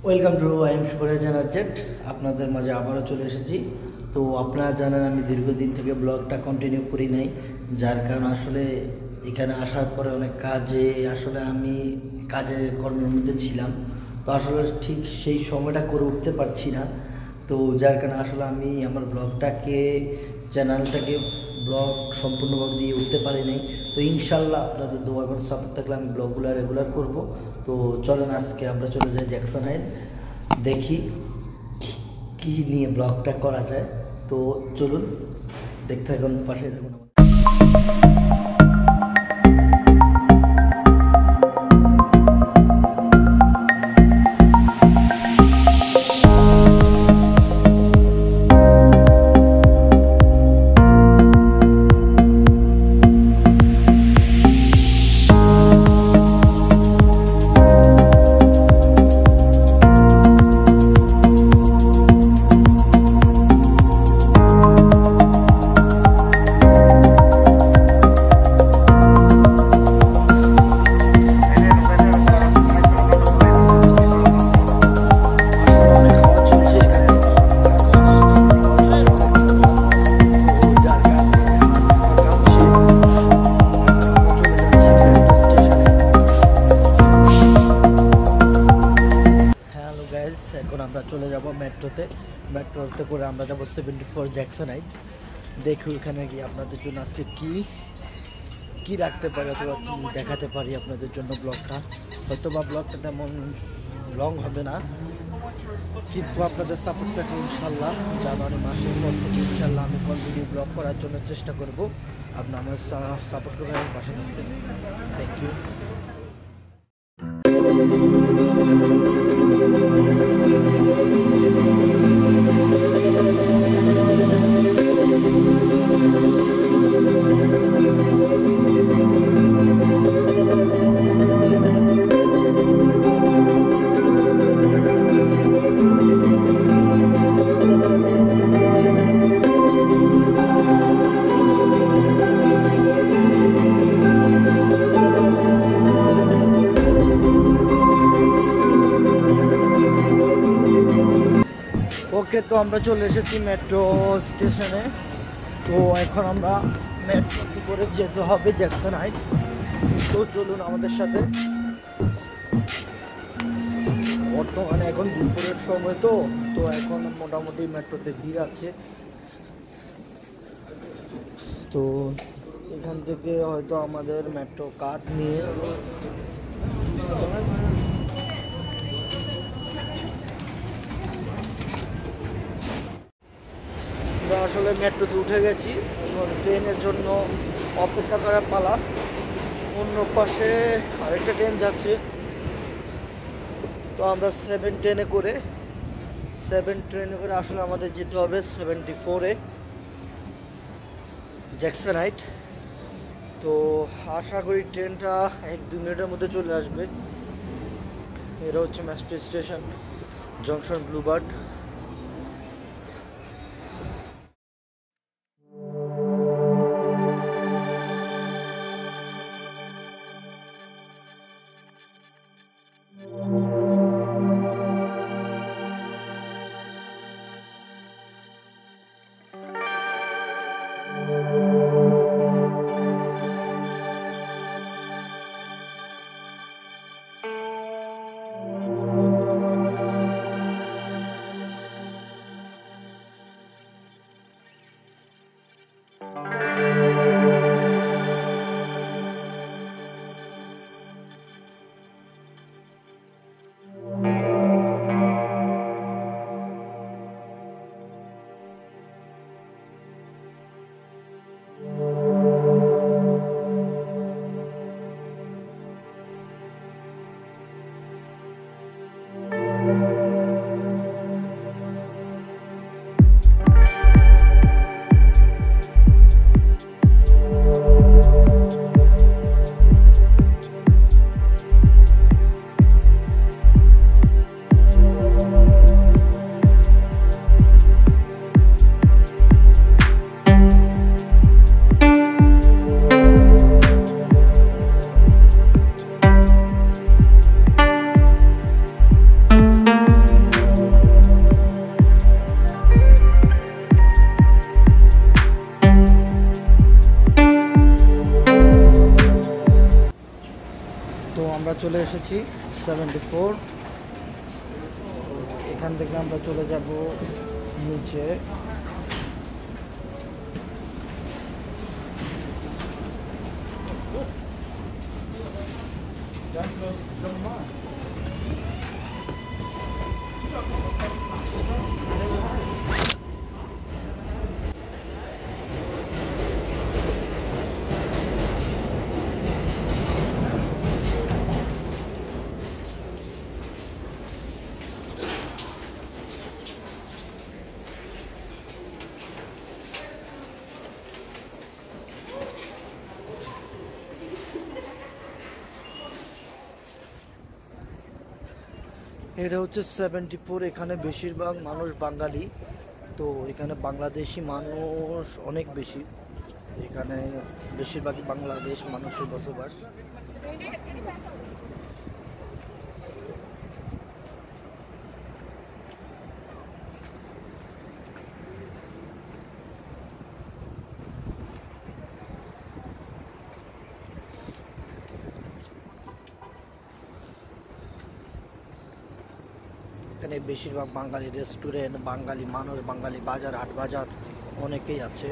Welcome to I am Subho আপনাদের মাঝে আবারও চলে এসেছি। তো আপনারা জানেন আমি দীর্ঘদিন থেকে ব্লগটা কন্টিনিউ করি নাই, যার কারণ আসলে এখানে আসার পরে অনেক আমি কাজের কর্মের মধ্যে ছিলাম। তো আসলে ঠিক সেই সময়টা করে উঠতে পারছি না। তো যার কারণে আসলে আমি আমার চ্যানেলটাকে ব্লগ সম্পূর্ণভাবে দিয়ে উঠতে পারি নাই। তো ইনশাল্লাহ আপনাদের দোয়া এবং সাপোর্ট থাকলে আমি ব্লগগুলো রেগুলার করব। তো চলেন আজকে আমরা চলে যাই জ্যাকসন হাইট, দেখি কী নিয়ে ব্লগটা করা যায়। তো চলুন দেখতে থাকুন, পাশে থাকুন। এখন আমরা চলে যাব মেট্রোতে করে আমরা যাবো 74 জ্যাকসন হাইট। দেখি ওখানে গিয়ে আপনাদের জন্য আজকে কি রাখতে পারি অথবা কি দেখাতে পারি আপনাদের জন্য। ব্লগটা তেমন লং হবে না, কিন্তু আপনাদের সাপোর্ট থাকে ইনশাল্লাহ। জানুয়ারি মাসের পর থেকে ইনশাল্লাহ আমি কন্টিনিউ ব্লগ করার জন্য চেষ্টা করব। আপনার আমার সাপোর্ট করে আমার পাশে থাকবেন। Thank you. ওকে, তো আমরা চলে এসেছি মেট্রো স্টেশনে। তো এখন আমরা মেট্রোতে করে যেতে হবে জ্যাকসন হাইট। তো চলুন আমাদের সাথে। বর্তমানে এখন দুপুরের সময়, তো এখন মোটামুটি মেট্রোতে ভিড় আছে। তো এখান থেকে হয়তো আমাদের মেট্রো কার্ড নিয়ে আসলে মেট্রোতে উঠে গেছি। ট্রেনের জন্য অপেক্ষা করার পালা। অন্য পাশে আরেকটা ট্রেন যাচ্ছে। তো আমরা 7 ট্রেনে করে আসলে আমাদের যেতে হবে 74-এ জ্যাকসন হাইট। তো আশা করি ট্রেনটা 1-2 মিনিটের মধ্যে চলে আসবে। এটা হচ্ছে মেট্রো স্টেশন, জংশন ব্লুবার্ড। চলে এসেছি 74। এখান থেকে আমরা চলে যাব নিচে। এটা হচ্ছে 74। এখানে বেশিরভাগ মানুষ বাঙালি, তো এখানে বাংলাদেশি মানুষ অনেক বেশি। এখানে বেশিরভাগই বাংলাদেশ মানুষের বসবাস। এখানে বেশিরভাগ বাঙালি রেস্টুরেন্ট, বাঙালি মানুষ, বাঙালি বাজার, হাট বাজার অনেকেই আছে।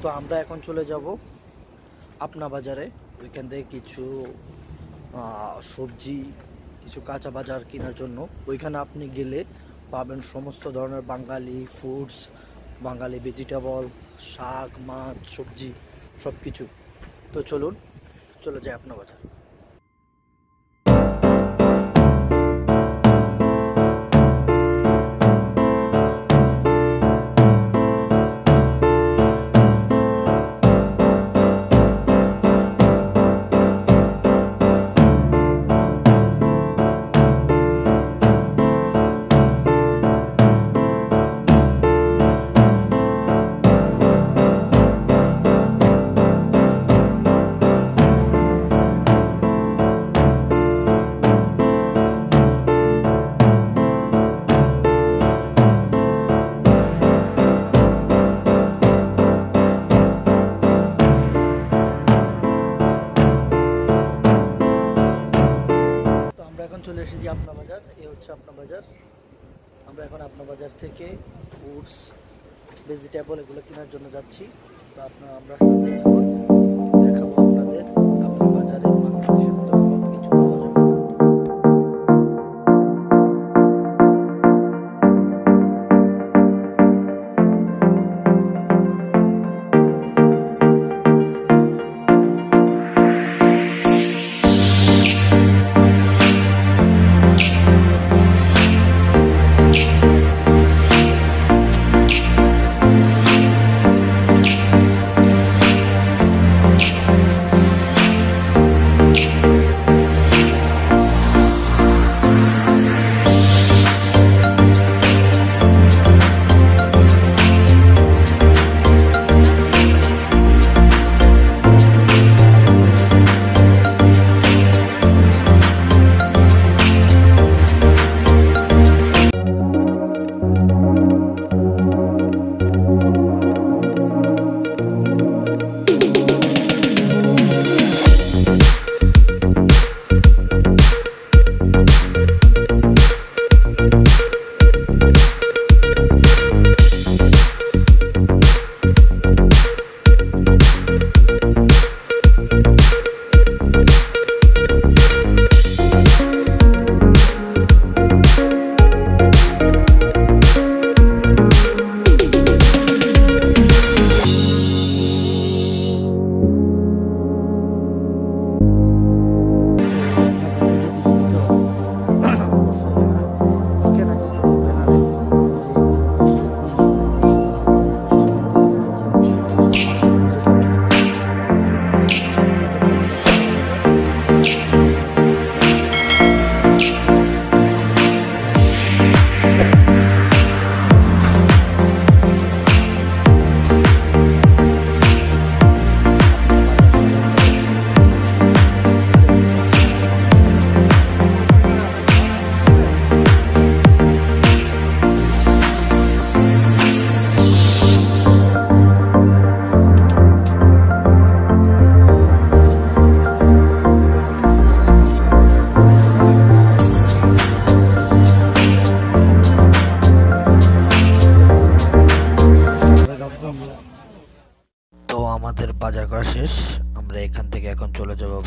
তো আমরা এখন চলে যাব আপনা বাজারে। ওইখান থেকে কিছু সবজি, কিছু কাঁচা বাজার কেনার জন্য। ওইখানে আপনি গেলে পাবেন সমস্ত ধরনের বাঙালি ফুডস, বাঙালি ভেজিটেবল, শাক, মাছ, সবজি সব কিছু। তো চলুন চলে যাই আপনা বাজার। চলে এসেছি আপনা বাজার। এই হচ্ছে আপনা বাজার। আমরা এখন আপনা বাজার থেকে ফ্রুটস, ভেজিটেবল এগুলো কেনার জন্য যাচ্ছি। তো আমরা সাথে দেখাবো আপনাদের আপনা বাজারে বাংলাদেশের তো সব কিছু পাওয়া যাবে।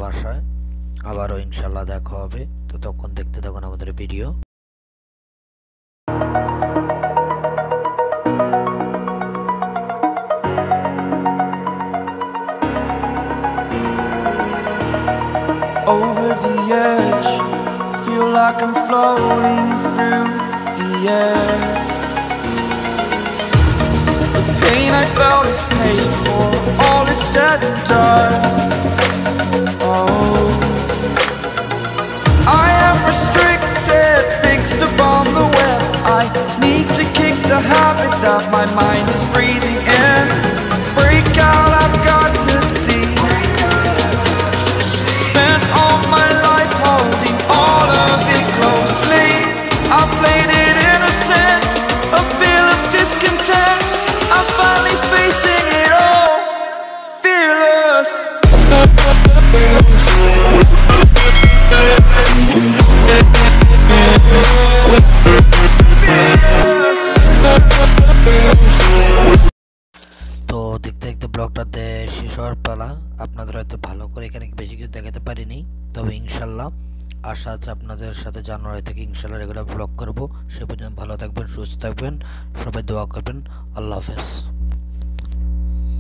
বাসায়। আবারও ইনশাল্লাহ দেখা হবে, তো তখন দেখতে থাকুন আমাদের video. Over the edge, feel like I'm floating through the air. The pain I felt is paid for, all is said and done. Oh, I am restricted, fixed upon the web. I need to kick the habit that my mind is breathing in. Break out, I've got to see. Spent all my life holding all of it closely. I played it innocent, a feel of discontent. I'm finally facing it all, fearless. তো দেখতে দেখতে ব্লগটাতে শেষ হওয়ার পালা। আপনাদের হয়তো ভালো করে এখানে বেশি কিছু দেখাতে পারিনি, তবে ইনশাল্লাহ আশা আছে আপনাদের সাথে জানুয়ারি থেকে ইনশাল্লাহ রেগুলার ব্লগ করব। সে পর্যন্ত ভালো থাকবেন, সুস্থ থাকবেন, সবাই দোয়া করবেন। আল্লাহ হাফেজ।